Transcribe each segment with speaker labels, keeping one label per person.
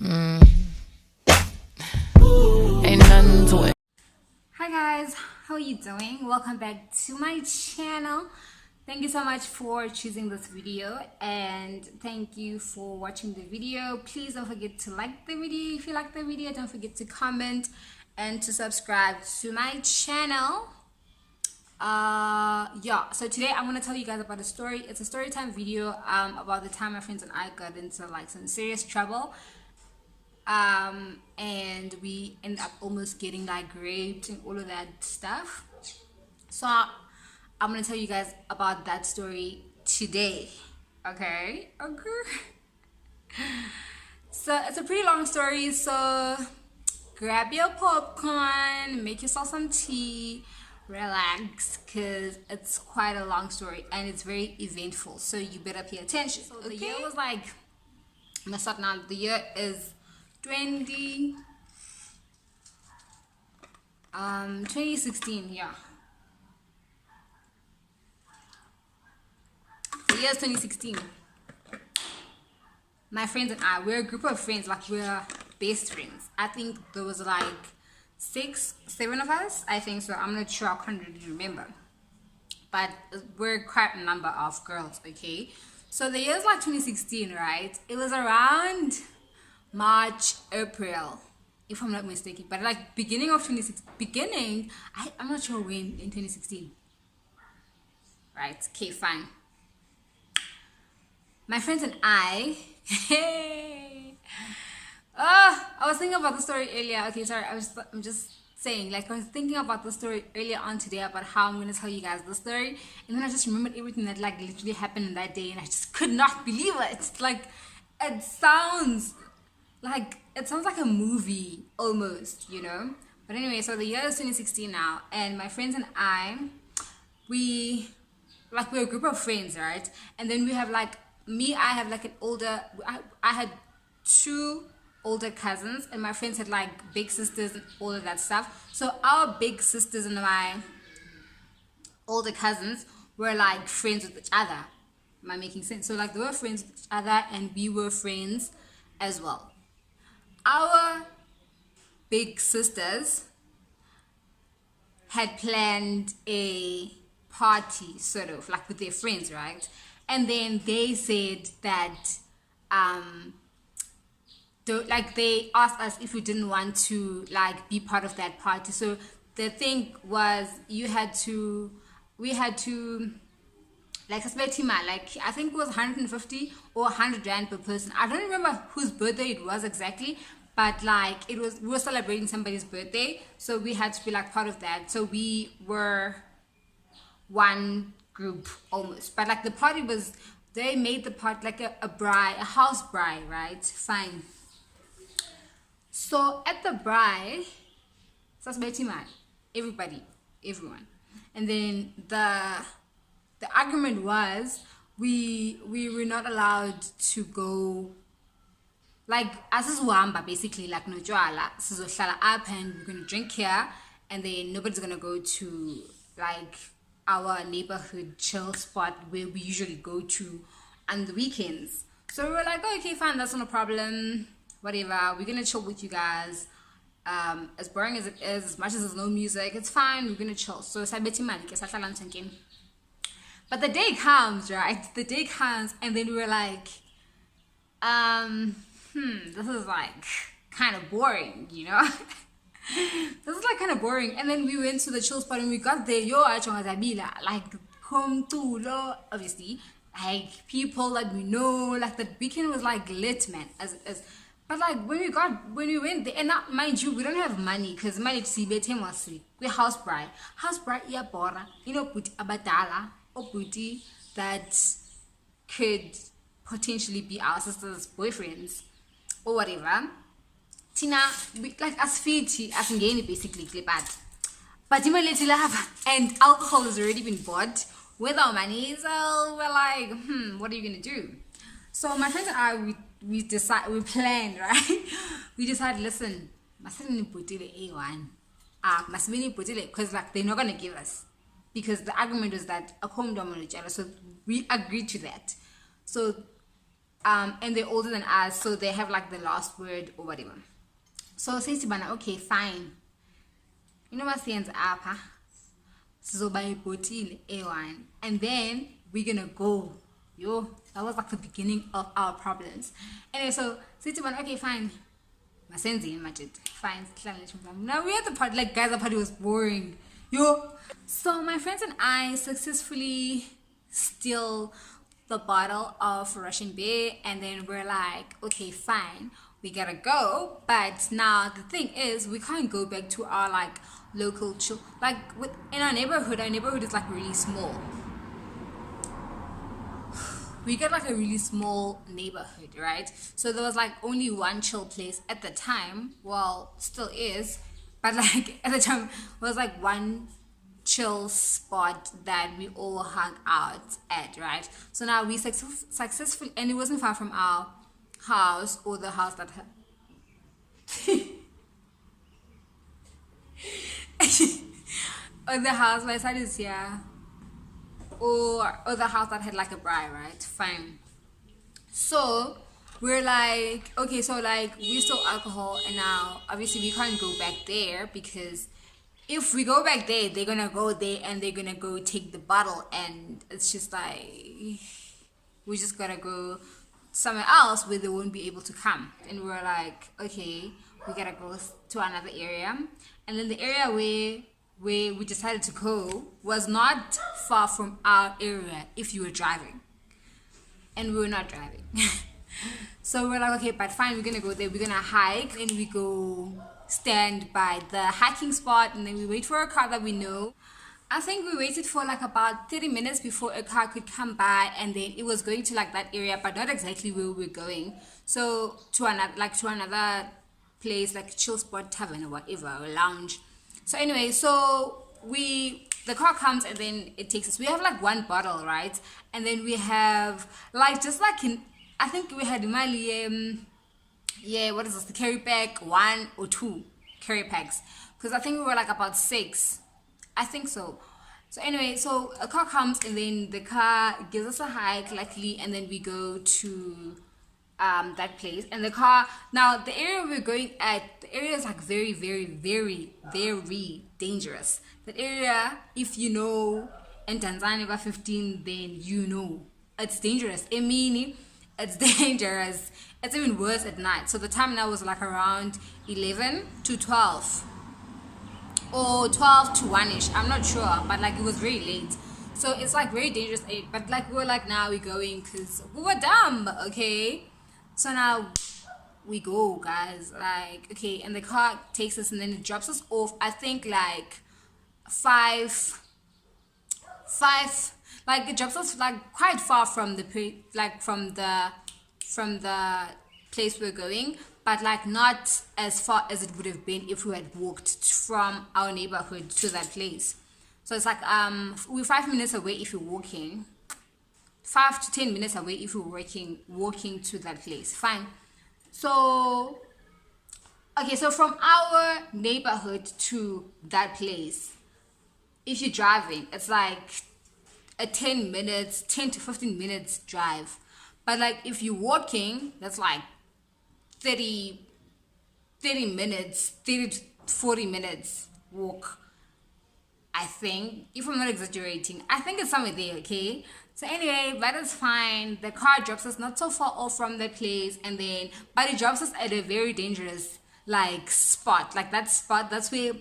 Speaker 1: Ain't nothing to it.
Speaker 2: Hi guys, how are you doing? Welcome back to my channel. Thank you so much for choosing this video and thank you for watching the video. Please don't forget to like the video. If you like the video, don't forget to comment and to subscribe to my channel. So today I'm going to tell you guys about a story. It's a story time video about the time my friends and I got into like some serious trouble, and we ended up almost getting like raped and all of that stuff. So I'm gonna tell you guys about that story today. Okay. So it's a pretty long story, so grab your popcorn, make yourself some tea, relax, because it's quite a long story and it's very eventful, so you better pay attention. So the year was like, I'm gonna start now. The year is 2016, yeah. The year is 2016. My friends and I, we're a group of friends, like we're best friends. I think there was like 7 of us, I think so. I'm not sure, I can't really remember. But we're quite a number of girls, okay? So the year is like 2016, right? It was around March, April, if I'm not mistaken, but like beginning of 2016, I'm not sure when in 2016, right? Okay, fine. My friends and I, I was thinking about the story earlier. Okay, sorry, I'm just saying, like I was thinking about the story earlier on today about how I'm going to tell you guys the story, and then I just remembered everything that like literally happened in that day, and I just could not believe it. Like, it sounds like a movie almost, you know. But anyway, so the year is 2016 now, and my friends and I, we're a group of friends, right? And then we have like I have like an older, I had 2 older cousins, and my friends had like big sisters and all of that stuff. So our big sisters and my older cousins were like friends with each other. Am I making sense? So like they were friends with each other and we were friends as well. Our big sisters had planned a party, sort of like with their friends, right? And then they said that they asked us if we didn't want to like be part of that party. So the thing was, we had to like I think it was 150 or 100 rand per person. I don't remember whose birthday it was exactly, but like we were celebrating somebody's birthday, so we had to be like part of that. So we were one group almost, but like the party was, they made the party like a house bride, right? Fine. So at the bride, everyone, and then the argument was we were not allowed to go, like as is wamba, basically like no jwala, sizohlala up and we're gonna drink here, and then nobody's gonna go to like our neighborhood chill spot where we usually go to on the weekends. So we were like, oh, okay, fine, that's not a problem, whatever, we're gonna chill with you guys. As boring as it is, as much as there's no music, it's fine, we're gonna chill. So but the day comes, right? The day comes, and then we were like, this is like kind of boring, you know? This is like kind of boring. And then we went to the chill spot and we got there, like obviously, like people that we know, like the weekend was like lit, man. But like when we went there, and now, mind you, we don't have money because money to see better was we house bride, yeah, bora, you know, put abadala or booty that could potentially be our sister's boyfriends or whatever. Tina, like as fiti, as ngeni basically clip at. But you might have, and alcohol has already been bought with our money, so we're like, what are you gonna do? So my friends and I, we planned, right? We decided, listen, A1. Because like they're not gonna give us, because the argument was that a condom on each other. So we agreed to that. So and they're older than us, so they have like the last word or whatever. So says Bana, okay, fine. You know what stands up, so by bottle A1, and then we're gonna go. Yo, that was like the beginning of our problems. Anyway, so says Bana, okay, fine. Masenzi imagine. Fine. Now we had the party, like guys, the party was boring. Yo. So my friends and I successfully steal the bottle of Russian beer, and then we're like, okay, fine, we gotta go. But now the thing is, we can't go back to our like local like in our neighborhood. Our neighborhood is like really small. We got like a really small neighborhood, right? So there was like only one chill place at the time. Well, still is, but like at the time was like one chill spot that we all hung out at, right? So now we successfully, and it wasn't far from our house or the house that or the house my side is here, or the house that had like a braai, right? Fine. So we're like, okay, so like we stole alcohol, and now obviously we can't go back there, because if we go back there, they're gonna go there and they're gonna go take the bottle, and it's just like we just gotta go somewhere else where they won't be able to come. And we're like, okay, we gotta go to another area. And then the area where we decided to go was not far from our area if you were driving, and we were not driving. So we're like, okay, but fine, we're gonna go there, we're gonna hike, and we go stand by the hiking spot, and then we wait for a car that we know. I think we waited for like about 30 minutes before a car could come by, and then it was going to like that area, but not exactly where we were going. So to another place, like chill spot, tavern or whatever, or lounge. So anyway, so the car comes, and then it takes us. We have like one bottle, right? And then we have like, just like I think we had Mali, what is this? The carry pack, 1 or 2 carry packs, because I think we were like about 6. I think so. So anyway, so a car comes, and then the car gives us a hike, luckily, and then we go to that place. And the car, now the area we're going at, the area is like very, very, very, very dangerous. That area, if you know in Tanzania by 15, then you know it's dangerous. I mean, it's dangerous. It's even worse at night. So the time now was like around 11 to 12. Or 12 to 1ish, I'm not sure, but like it was very late, so it's like very dangerous. But like we were like, now we're going because we were dumb, okay? So now we go, guys, like, okay, and the car takes us, and then it drops us off, I think like five, like it drops us like quite far from the place we're going, but like not as far as it would have been if we had walked from our neighborhood to that place. So it's like we're 5 minutes away if you're walking, 5 to 10 minutes away if you're walking to that place. Fine. So okay, so from our neighborhood to that place, if you're driving, it's like a 10 to 15 minutes drive. But like if you're walking, that's like 30 minutes, 30 to 40 minutes walk, I think, if I'm not exaggerating. I think it's somewhere there, okay? So anyway, but it's fine. The car drops us not so far off from the place, and then, but it drops us at a very dangerous like spot. Like that spot, that's where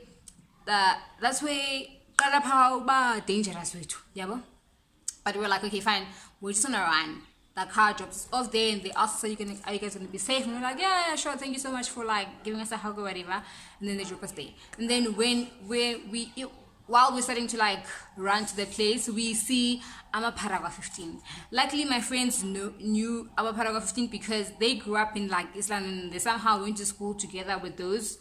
Speaker 2: dangerous way too, yeah. But we're like, okay, fine, we're just gonna run. The car drops us off there, and they ask us, are you guys gonna be safe? And we're like, yeah, sure, thank you so much for like giving us a hug or whatever. And then they drop us there. And then while we're starting to like run to the place, we see Paragraph 15. Luckily, my friends knew Paragraph 15 because they grew up in like Islam, and they somehow went to school together with those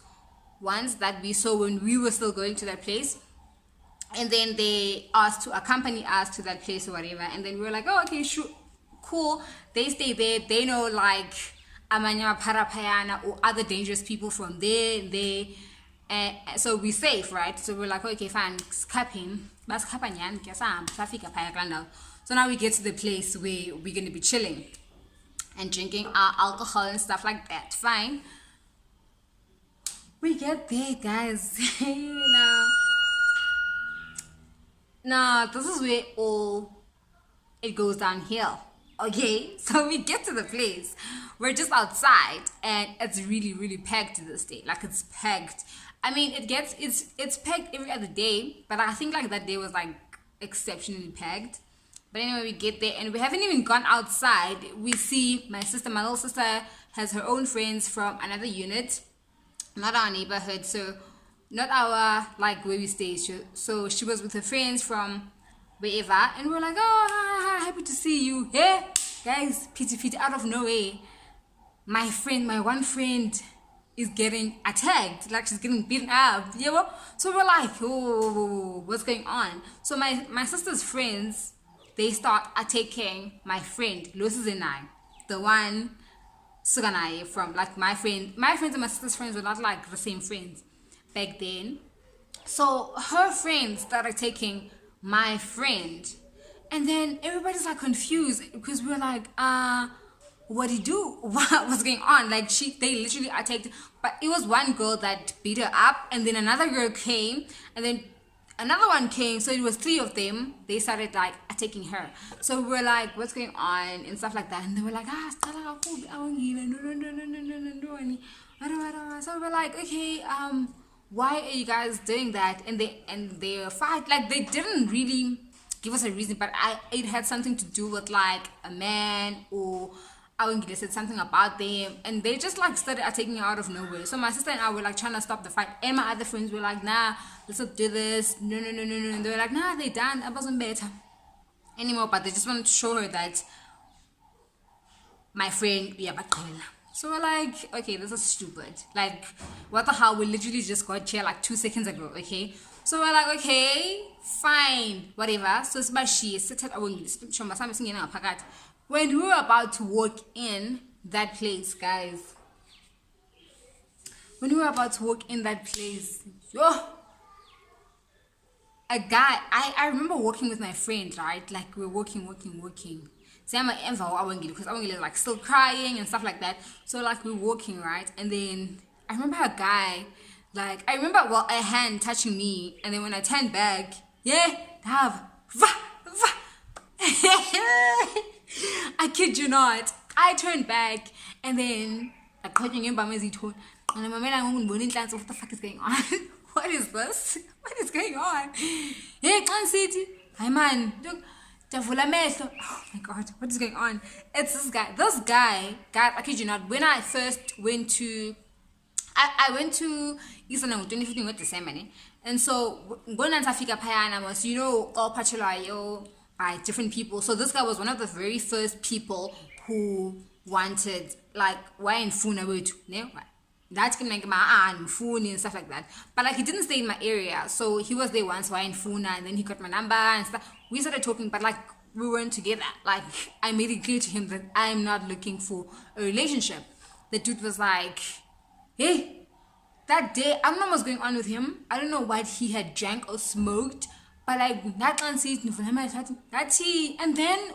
Speaker 2: ones that we saw when we were still going to that place. And then they asked to accompany us to that place or whatever. And then we were like, oh, okay, sure, cool. They stay there. They know like Amanya Parapayana or other dangerous people from there. So we're safe, right? So we're like, okay, fine, so now we get to the place where we're going to be chilling. and drinking alcohol and stuff like that. Fine. We get there, guys. Now, this is where all it goes downhill. Okay, so we get to the place. We're just outside, and it's really, really packed to this day. Like, it's packed. I mean, it's packed every other day, but I think like that day was like exceptionally packed. But anyway, we get there, and we haven't even gone outside. We see my little sister has her own friends from another unit, not our neighborhood, so not our like where we stay. So she was with her friends from wherever, and we're like, oh, hi, happy to see you. Hey, guys, pity, out of nowhere, my one friend is getting attacked, like she's getting beaten up, you know? So we're like, oh, what's going on? So my sister's friends, they start attacking my friend, Lucy's and I, the one Suganai from like my friends and my sister's friends were not like the same friends back then. So her friends started taking my friend, and then everybody's like confused because we're like, what did he do? What was going on? Like they literally attacked, but it was one girl that beat her up, and then another girl came, and then another one came, so it was three of them. They started like attacking her. So we're like, what's going on and stuff like that, and they were like, no. So we're like, okay, why are you guys doing that? And they fight, like they didn't really give us a reason, but it had something to do with like a man, or they said something about them, and they just like started attacking her out of nowhere. So my sister and I were like trying to stop the fight, and my other friends were like, nah, let's not do this, no. And they were like, nah, they done, I wasn't better anymore, but they just wanted to show her that my friend, yeah, but so we're like, okay, this is stupid. Like, what the hell? We literally just got here like 2 seconds ago, okay? So we're like, okay, fine, whatever. So it's about she seated when we were about to walk in that place, guys. When we were about to walk in that place, a guy, I remember walking with my friend, right? Like we're walking. Because I was like still crying and stuff like that. So like we're walking, right? And then I remember a guy, like I remember a hand touching me, and then when I turned back, I kid you not, I turned back, and then like what the fuck is going on? What is this? What is going on? Hey, City. Hi man, look. Oh my god, what is going on? It's this guy. Guys, I kid you not, when I first went to I went to Eastern on 2015 with December, and so when I was, all patchulayo by different people. So this guy was one of the very first people who wanted like why in Funa with that's gonna make my aunt Funa and stuff like that. But like he didn't stay in my area, so he was there once why in Funa, and then he got my number and stuff. We started talking, but like we weren't together. Like I made it clear to him that I'm not looking for a relationship. The dude was like, hey, that day I don't know what's going on with him. I don't know what he had drank or smoked, but like that man says that he, and then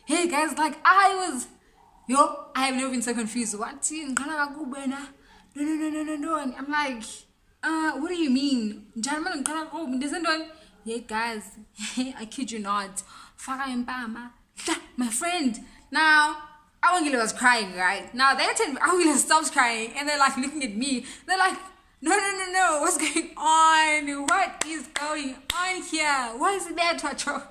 Speaker 2: hey guys, like I have never been so confused. No. And I'm like, what do you mean? Yeah, guys, I kid you not. My friend. Now, Awangile was crying, right? Now, they tell me Awangile stops crying, and they're like looking at me. They're like, no, what's going on? What is going on here? What is there, Tacho?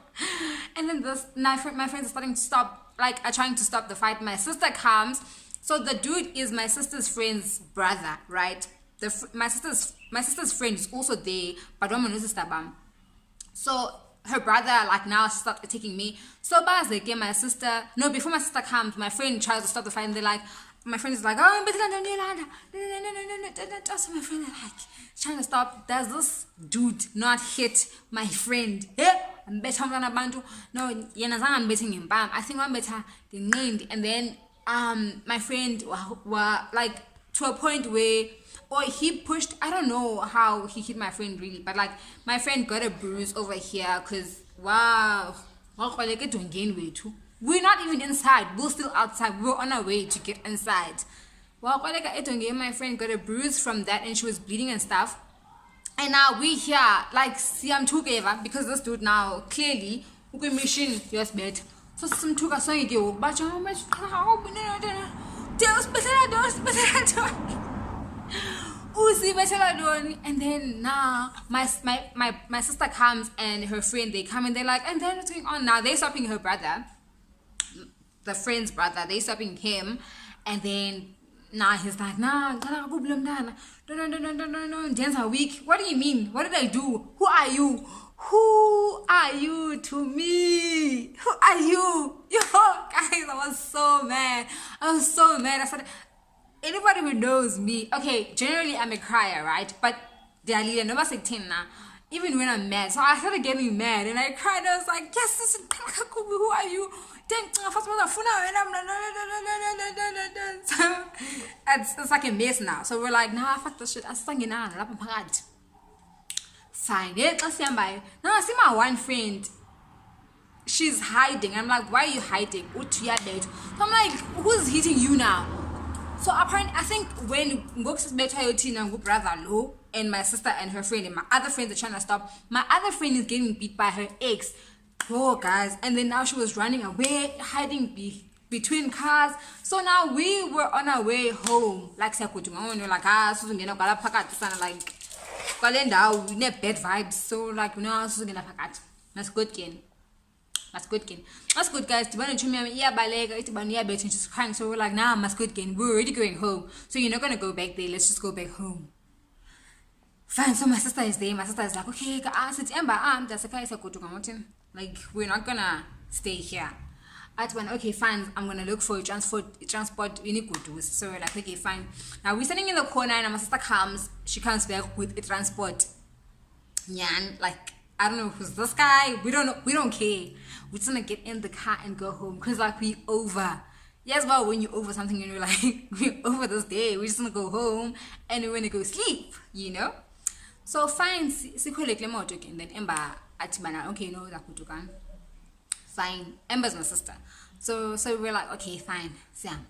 Speaker 2: And then my friends are starting to stop, like are trying to stop the fight. My sister comes. So the dude is my sister's friend's brother, right? My sister's friend is also there, but so her brother like now started attacking me. So before my sister comes, my friend tries to stop the fight, and they're like, my friend is like, oh, no. So my friend is like trying to stop. Does this dude not hit my friend? I'm better than a bantu. No, I'm betting him. Bam. I think I'm better than named. And then my friend were like to a point where, or he pushed, I don't know how he hit my friend really, but like my friend got a bruise over here because wow, We're not even inside. We're still outside. We're on our way to get inside. Well, my friend got a bruise from that and she was bleeding and stuff. And now we here, like, see, I'm together because this dude now clearly, we machine just bed. So some took a song you but how much? And then now my sister comes and her friend, they come and they're like, and then what's going on now? They're stopping her brother, the friend's brother, they stopping him, and then now he's like, no, Dance are weak. What do you mean? What did I do? Who are you? Who are you to me? Who are you? Yo, guys, I was so mad. I started, anybody who knows me, okay, generally I'm a crier, right? But they are leading number 16 now. Even when I'm mad, so I started getting mad and I cried. I was like, yes, this is who are you? So it's like a mess now. So we're like, nah, fuck this shit. Fine. Now I see my one friend. She's hiding. I'm like, why are you hiding? So I'm like, who's hitting you now? So apparently, I think when Ngok's brother Lo and my sister and her friend and my other friends are trying to stop, my other friend is getting beat by her ex. Oh, guys. And then now she was running away, hiding between cars. So now we were on our way home. Like, we're like, we need bad vibes. So, like, you know, that's good, Ken. That's good, guys. She's crying. So we're like, nah, that's good, Ken. We're already going home. So you're not going to go back there. Let's just go back home. Fine, so my sister is there. My sister is like, okay, like, we're not gonna stay here. Okay, fine, I'm gonna look for a transport you need to. So we're like, okay, fine. Now we're standing in the corner and my sister comes, she comes back with a transport. Yeah, and like, I don't know who's this guy. We don't know, we don't care. We're just gonna get in the car and go home. Cause like we over. Yes, well, when you're over something and you're like, we're over this day, we're just gonna go home and we're gonna go sleep, you know? So fine, and then Ember at okay, no, that could fine. Ember's my sister. So we're like, okay, fine, Sam.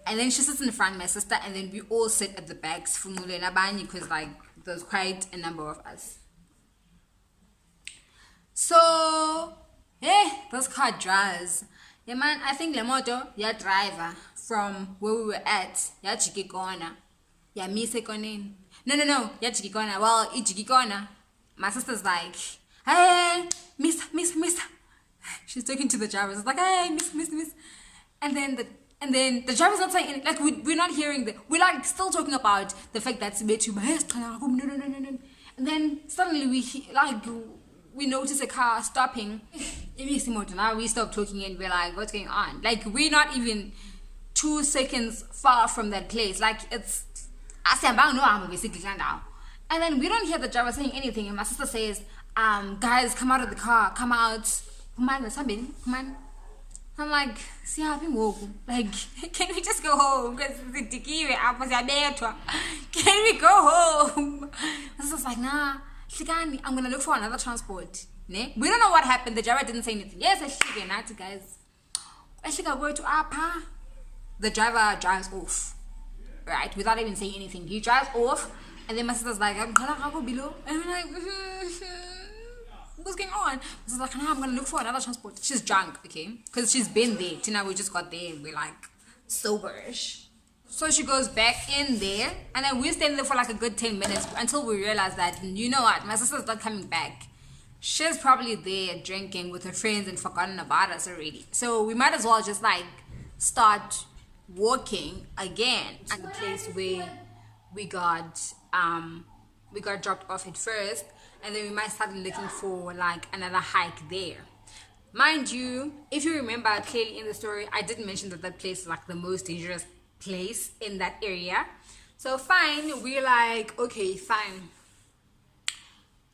Speaker 2: And then she sits in the front, my sister, and then we all sit at the backs for Mulenabani because like there's quite a number of us. So this car drives. Yeah, man, I think Lemoto, your driver from where we were at, yeah, Chikikona, yeah, me sekonin. No, yeah, Chikikona. Well, Chikikona. My sister's like, hey, miss. She's talking to the driver. It's like, hey, miss. And then the driver's not saying anything. Like, we're not hearing we're like still talking about the fact that no. And then suddenly we notice a car stopping. Now we stop talking and we're like, what's going on? Like, we're not even 2 seconds far from that place. Like, it's basically now. And then we don't hear the driver saying anything. And my sister says, guys, come out of the car. Come out. Come on. I'm like, see how people like, can we just go home? Because can we go home? My sister's like, nah, I'm gonna look for another transport. We don't know what happened. The driver didn't say anything. Yes, I guys. I go to Apa. The driver drives off. Right, without even saying anything. He drives off, and then my sister's like, I'm gonna below. And I'm like, what's going on? My sister's like, no, I'm gonna look for another transport. She's drunk, okay? Because she's been there. Tina, we just got there and we're like soberish. So she goes back in there, and then we're staying there for like a good 10 minutes until we realize that, you know what, my sister's not coming back. She's probably there drinking with her friends and forgotten about us already. So we might as well just like start walking again at the place where we got dropped off at first, and then we might start looking for like another hike there. Mind you, if you remember clearly in the story, I did mention that place is like the most dangerous place in that area. So fine, we're like, okay, fine,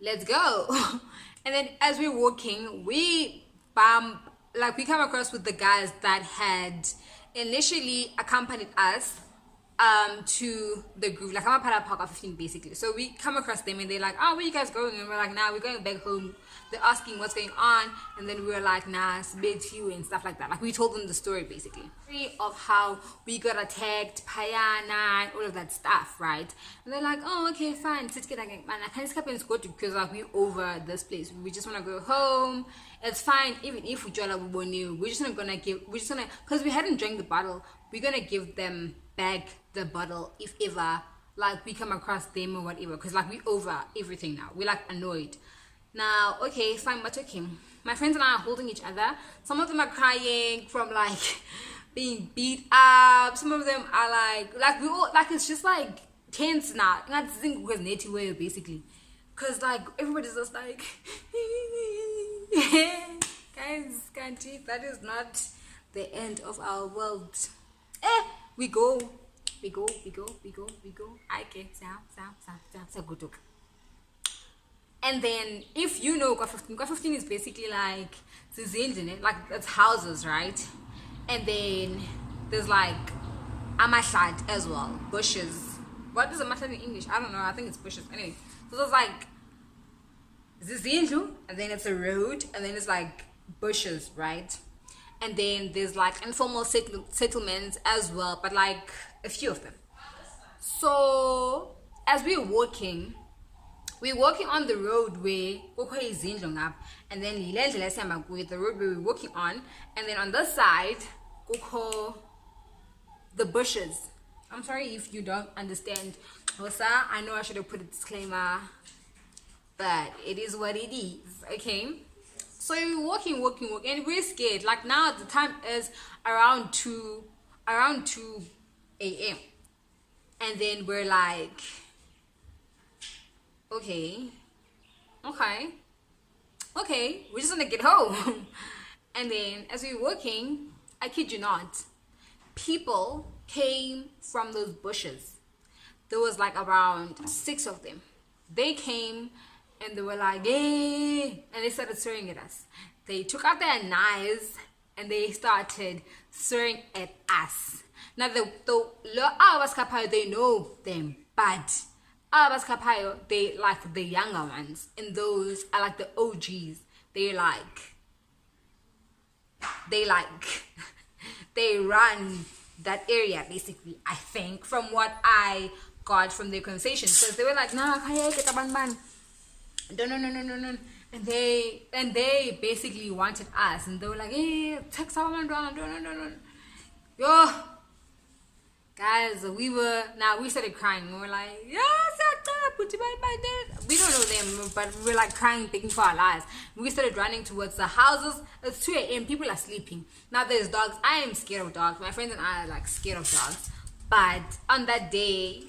Speaker 2: let's go. And then as we're walking, we come across with the guys that had initially accompanied us to the group. Like, I'm a part of Park of 15 basically. So we come across them and they're like, oh, where you guys going? And we're like, nah, we're going back home. They're asking what's going on, and then we were like, nah, it's bit you and stuff like that. Like, we told them the story basically of how we got attacked, Payana, all of that stuff, right? And they're like, oh, okay, fine, sit get again, man. I can't escape and go to because like we over this place. We just wanna go home. It's fine, even if we join up with new, we're just not gonna because we hadn't drank the bottle, we're gonna give them back the bottle if ever like we come across them or whatever, because like we over everything now. We're like annoyed. Now, okay, fine, but okay. My friends and I are holding each other. Some of them are crying from like being beat up. Some of them are like we all like it's just like tense now. Not think because native way basically, cause like everybody's just like, guys, can't that is not the end of our world. We go. I get sound good. And then if you know Got 15 is basically like zizindle, like it's houses, right? And then there's like amashad as well, bushes. What is amashad in English? I don't know. I think it's bushes. Anyway, so there's like zizindlu, and then it's a road, and then it's like bushes, right? And then there's like informal settlements as well, but like a few of them. So as we're walking on the road where and then the road where we're walking on, and then on this side the bushes. I'm sorry if you don't understand Hosa. I know I should have put a disclaimer, but it is what it is, okay? So we're walking, and we're scared. Like now the time is around 2 a.m. And then we're like, okay, we're just gonna get home. And then as we were walking, I kid you not, people came from those bushes. There was like around 6 of them. They came and they were like, hey, and they started swearing at us. They took out their knives and they started swearing at us. Now the Abaskapayo, they know them, but Abaskapayo, they like the younger ones, and those are like the OGs. They run that area basically, I think, from what I got from their conversation. Because they were like, nah, no. And they basically wanted us, and they were like, hey, take someone down, no. Yo, guys, we started crying. We were like, yeah, we don't know them, but we were like crying, begging for our lives. We started running towards the houses. It's 2 a.m. People are sleeping. Now there's dogs. I am scared of dogs. My friends and I are like scared of dogs. But on that day,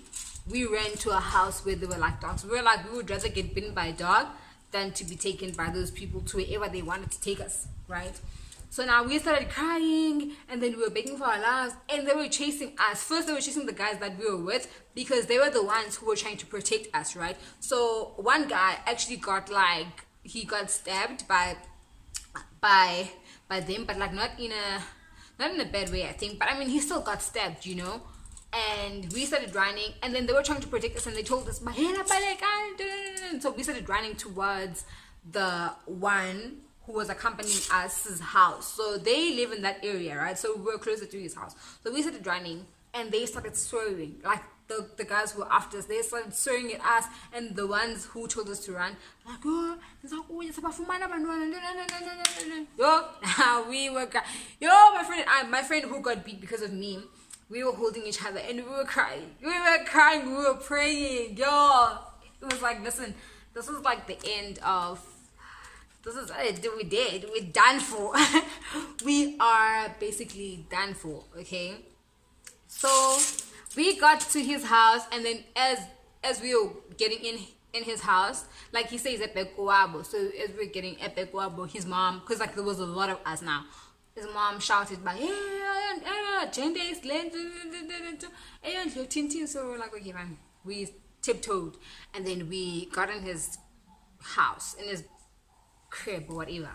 Speaker 2: we ran to a house where there were like dogs. We would rather get bitten by a dog than to be taken by those people to wherever they wanted to take us, right? So now we started crying, and then we were begging for our lives, and they were chasing us. First, they were chasing the guys that we were with because they were the ones who were trying to protect us, right? So one guy actually got stabbed by them, but like not in a bad way, I think. But I mean, he still got stabbed, you know. And we started running, and then they were trying to protect us, and they told us, so we started running towards the one who was accompanying us's house. So they live in that area, right? So we were closer to his house. So we started running, and they started swearing. Like the guys who were after us, they started swearing at us, and the ones who told us to run, like, oh, we were crying. My friend who got beat because of me, we were holding each other and we were crying. We were praying. Yo, it was like, listen, this is like the end of, this is it. We're done for. We are basically done for, okay? So we got to his house, and then as we were getting in his house, like he says Epekuabo. So as we're getting Epekuabo, his mom, because like there was a lot of us now, his mom shouted by, so we're like, okay, man. We tiptoed, and then we got in his house, in his crib or whatever.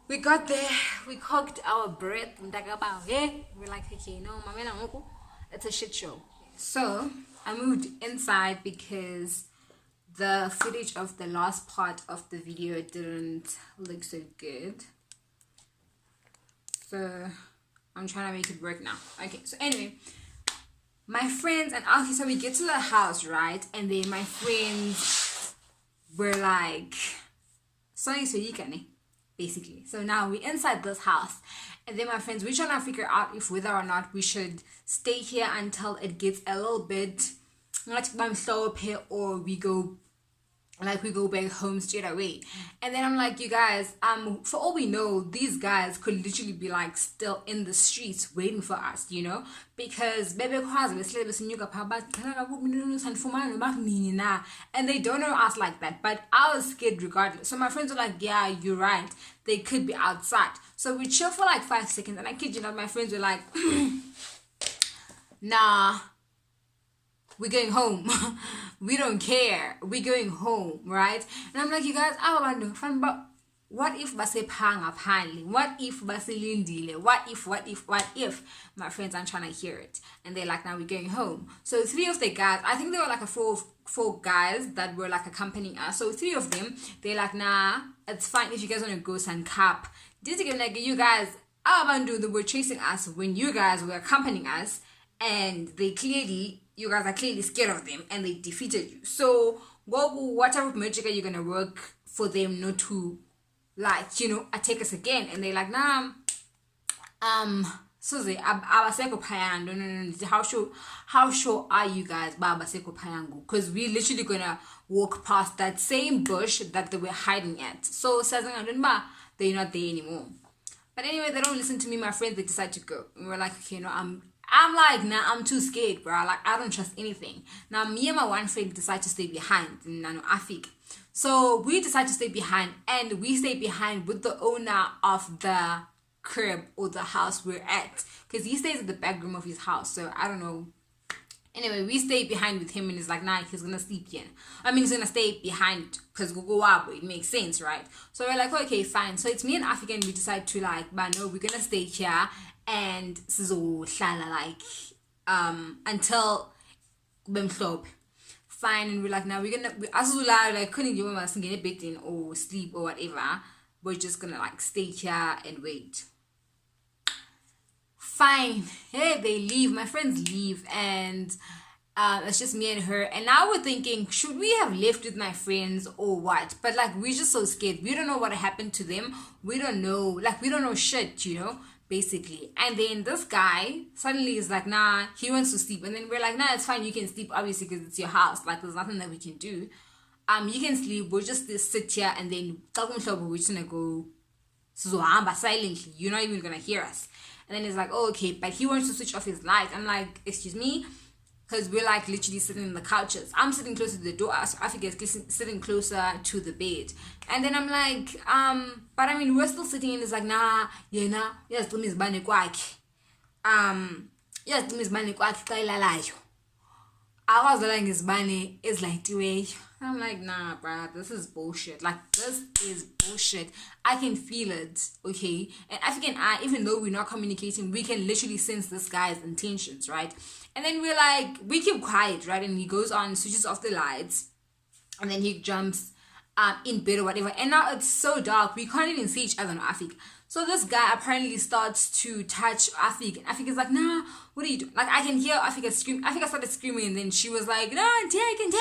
Speaker 2: We got there, we cooked our bread, we're like, okay, no, it's a shit show. So I moved inside because the footage of the last part of the video didn't look so good. So I'm trying to make it work now. Okay, so anyway, my friends and okay, so we get to the house, right? And then my friends were like, sorry, so you can basically. So now we're inside this house, and then my friends, we're trying to figure out if whether or not we should stay here until it gets a little bit not or we go back home straight away. And then I'm like, you guys, for all we know, these guys could literally be like still in the streets waiting for us, you know, because baby and they don't know us like that. But I was scared regardless. So my friends were like, yeah, you're right, they could be outside. So we chill for like 5 seconds, and I kid you not, my friends were like nah, we're going home. We don't care. We're going home, right? And I'm like, you guys, I wonder, but what if base panga panli? What if base lindile? What if? My friends aren't trying to hear it. And they're like, now we're going home. So 3 of the guys, I think they were like a four guys that were like accompanying us. So 3 of them, they're like, nah, it's fine if you guys want to go and cap. Did you like, you guys, they were chasing us when you guys were accompanying us, and you guys are clearly scared of them, and they defeated you. So what type of magic are you gonna work for them not to, like, you know, attack us again? And they're like, nah, so they abaseko payando. No. How sure are you guys abaseko payango? Because we're literally gonna walk past that same bush that they were hiding at. So they're not there anymore. But anyway, they don't listen to me. My friends, they decide to go. And we're like, okay, no, I'm like, nah, I'm too scared, bro. Like, I don't trust anything. Now, me and my one friend decide to stay behind. So we decide to stay behind, and we stay behind with the owner of the crib or the house we're at, because he stays at the back room of his house. So I don't know. Anyway, we stay behind with him, and it's like, nah, he's gonna sleep here. He's gonna stay behind because go up. It makes sense, right? So we're like, okay, fine. So it's me and African. We decide to like, but no, we're gonna stay here and like until fine. And we're like, now we're gonna like couldn't give us get a bed in or sleep or whatever. We're just gonna like stay here and wait. Fine. Hey, they leave. My friends leave, and it's just me and her. And now we're thinking, should we have left with my friends or what? But like, we're just so scared. We don't know what happened to them. We don't know shit, you know, basically. And then this guy suddenly is like, nah, he wants to sleep. And then we're like, nah, it's fine, you can sleep, obviously, because it's your house. Like, there's nothing that we can do. You can sleep. We'll just sit here, and then we're just gonna go silently. You're not even gonna hear us. And then he's like, oh, okay, but he wants to switch off his light. I'm like, excuse me? Because we're like literally sitting in the couches. I'm sitting closer to the door, so Africa is sitting closer to the bed. And then I'm like, but we're still sitting, and it's like, nah, yes, to Miss Bani Kwaki. Yes, to Miss Bani Kwaki, Kailalayo. I was like, his money is like 2 I'm like, nah, bruh, this is bullshit. Like, this is bullshit. I can feel it, okay? And African I, even though we're not communicating, we can literally sense this guy's intentions, right? And then we're like, we keep quiet, right? And he goes on, switches off the lights, and then he jumps in bed or whatever. And now it's so dark, we can't even see each other, no, Afik. So this guy apparently starts to touch Afik, and Afik is like, nah, what are you doing? Like, I can hear Afika scream. Afika started screaming, and then she was like, no, take, and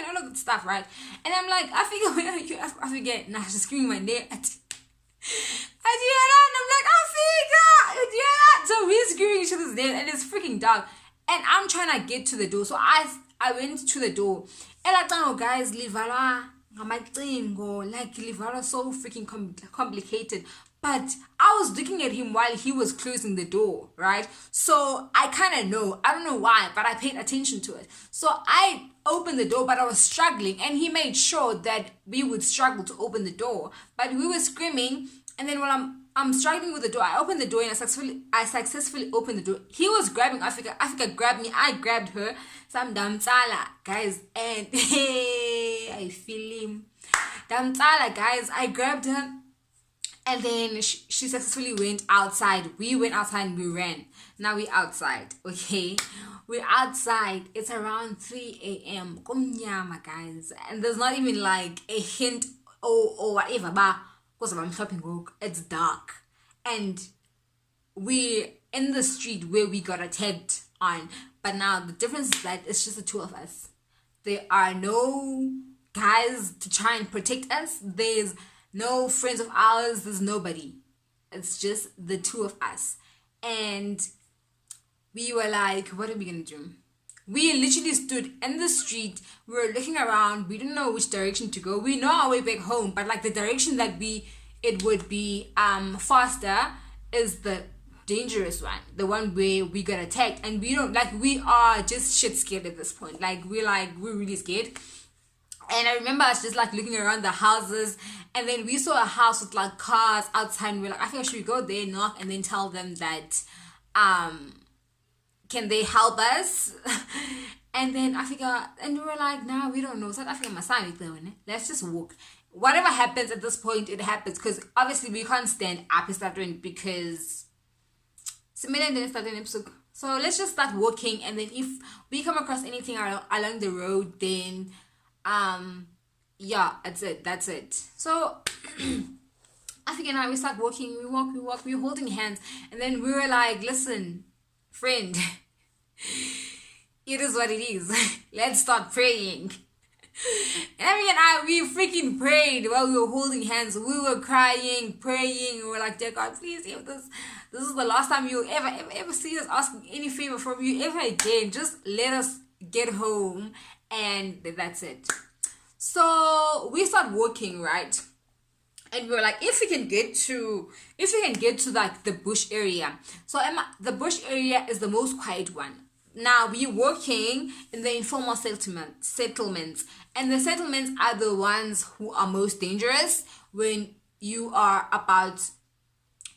Speaker 2: all of that stuff, right? And I'm like, Afika, where are you? Afika, nah, she's screaming my name. I do that, and I'm like, Afika, do that. So we're screaming each other's name, and it's freaking dark. And I'm trying to get to the door. So I went to the door. And I thought, guys, livala, like livala so freaking complicated. But I was looking at him while he was closing the door, right? So I kind of know. I don't know why, but I paid attention to it. So I opened the door, but I was struggling. And he made sure that we would struggle to open the door. But we were screaming. And then when I'm struggling with the door, I opened the door and I successfully opened the door. He was grabbing Africa. Africa grabbed me. I grabbed her. Some damtsala, guys. And hey, I feel him. Damtsala, guys. I grabbed her. And then she successfully went outside. We went outside and we ran. Now we're outside, okay? We're outside. It's around 3 a.m. Kumnyama, guys. And there's not even like a hint or whatever. Because I'm shopping, it's dark. And we're in the street where we got attacked on. But now the difference is that it's just the two of us. There are no guys to try and protect us. There's no friends of ours. There's nobody. It's just the two of us. And we were like, what are we going to do? We literally stood in the street. We were looking around. We didn't know which direction to go. We know our way back home. But like the direction that it would be faster is the dangerous one, the one where we got attacked, and we are just shit scared at this point. We're really scared. And I remember us just like looking around the houses, and then we saw a house with like cars outside, and we're like, I think I should go there, knock, and then tell them that can they help us? And then and we were like, nah, we don't know. South Africa let's just walk. Whatever happens at this point, it happens, because obviously we can't stand up because so let's just start walking, and then if we come across anything along the road, then that's it. So Africa and I, we start walking, we walk, we're holding hands, and then we were like, listen, friend, it is what it is. Let's start praying. And we freaking prayed while we were holding hands. We were crying, praying. We were like, dear God, please, if this is the last time you'll ever see us asking any favor from you ever again. Just let us get home, and that's it. So we start walking, right? And we were like, if we can get to like the bush area. So the bush area is the most quiet one. Now we're walking in the informal settlements, and the settlements are the ones who are most dangerous when you are about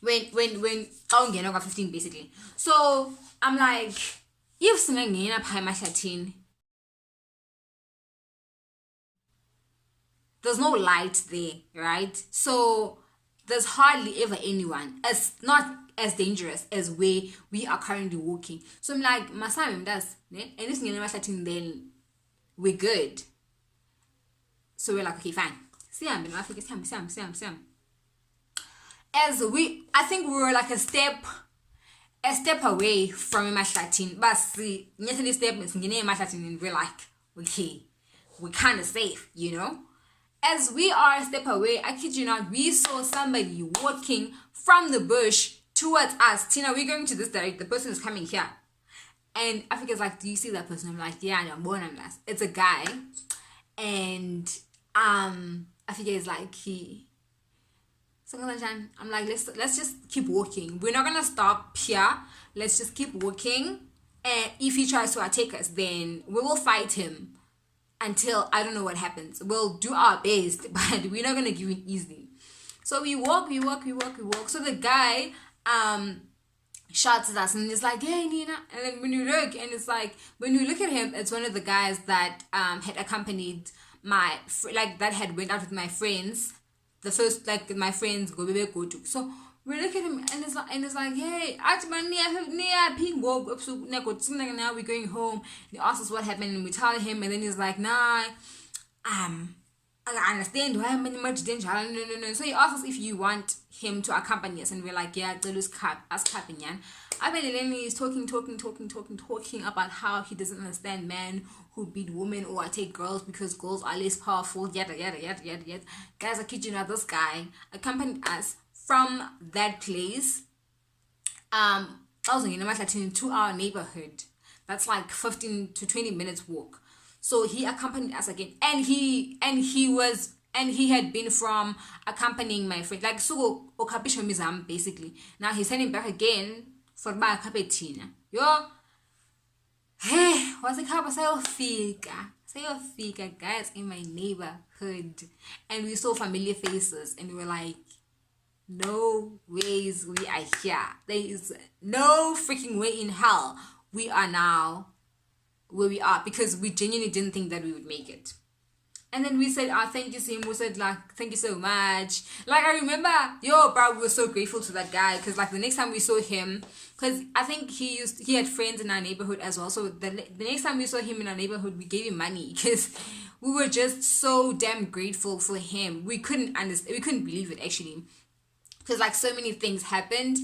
Speaker 2: when 15 basically. So I'm like, if there's no light there, right? So there's hardly ever anyone. It's not as dangerous as where we are currently walking. So I'm like, Masami does, and then we're good. So we're like, okay, fine. I think we were like a step away from Mashlatin, but see, step and we're like, okay, we're kind of safe, you know. As we are a step away, I kid you not, we saw somebody walking from the bush towards us. Tina, we're going to this direction. The person is coming here. And Africa's like, do you see that person? I'm like, yeah, I'm born. It's a guy. And Africa is like, I'm like, let's just keep walking. We're not gonna stop here. Let's just keep walking. And if he tries to attack us, then we will fight him until I don't know what happens. We'll do our best, but we're not gonna give in easily. So we walk. So the guy shouts at us and it's like, hey Nina. And then when you look at him, it's one of the guys that had accompanied that had went out with my friends. The first, like, my friends go to. So we look at him and it's like, hey, now we're going home. He asks us what happened and we tell him, and then he's like, nah, I understand why I'm in much danger. No. So he asks us if you want him to accompany us, and we're like, yeah, Zelu's Kapinyan. Abeleleni is talking about how he doesn't understand men who beat women or take girls because girls are less powerful, yada. Guys, I kid you not, this guy accompanied us from that place. I was to our neighborhood. That's like 15 to 20 minutes walk. So he accompanied us again, and he had been from accompanying my friend, like so okapisha mizam basically. Now he's sending back again for ba kapetina. Yo, hey, what's the car? Sayofika, guys, in my neighborhood, and we saw familiar faces, and we were like, no ways we are here. There is no freaking way in hell we are now where we are, because we genuinely didn't think that we would make it. And then we said, thank you to him. We said, like, thank you so much. Like, I remember, bro, we were so grateful to that guy. Because, like, the next time we saw him, because I think he had friends in our neighborhood as well. So, the next time we saw him in our neighborhood, we gave him money. Because we were just so damn grateful for him. We couldn't understand. We couldn't believe it, actually. Because, like, so many things happened.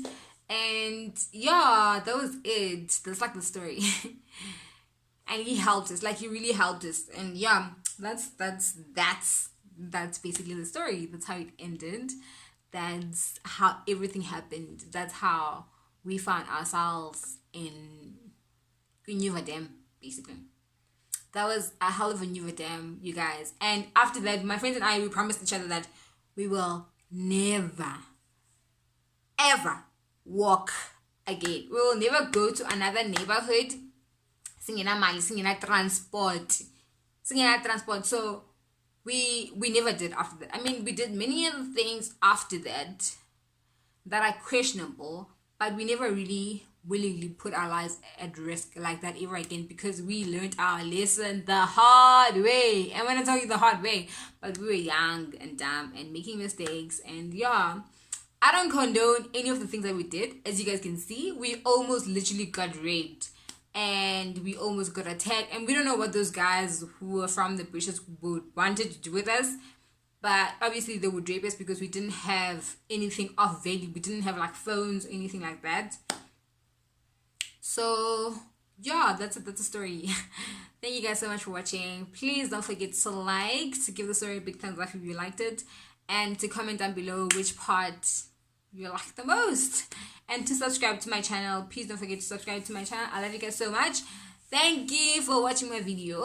Speaker 2: And, yeah, that was it. That's, like, the story. And he helped us. Like, he really helped us. And, yeah, that's basically the story. That's how it ended. That's how everything happened. That's how we found ourselves in New Dam, basically. That was a hell of a New Dam, you guys. And after that, my friends and I, we promised each other that we will never, ever walk again. We will never go to another neighborhood singing transport. So we never did after that. I mean, we did many other things after that are questionable, but we never really willingly put our lives at risk like that ever again, because we learned our lesson the hard way. And when I tell you the hard way, but we were young and dumb and making mistakes. And yeah, I don't condone any of the things that we did. As you guys can see, we almost literally got raped. And we almost got attacked. And we don't know what those guys who were from the bushes wanted to do with us. But obviously they would rape us because we didn't have anything of value. We didn't have like phones or anything like that. So yeah, that's a story. Thank you guys so much for watching. Please don't forget to like, to give the story a big thumbs up if you liked it, and to comment down below which part you like the most, and to subscribe to my channel. Please don't forget to subscribe to my channel. I love you guys so much. Thank you for watching my video.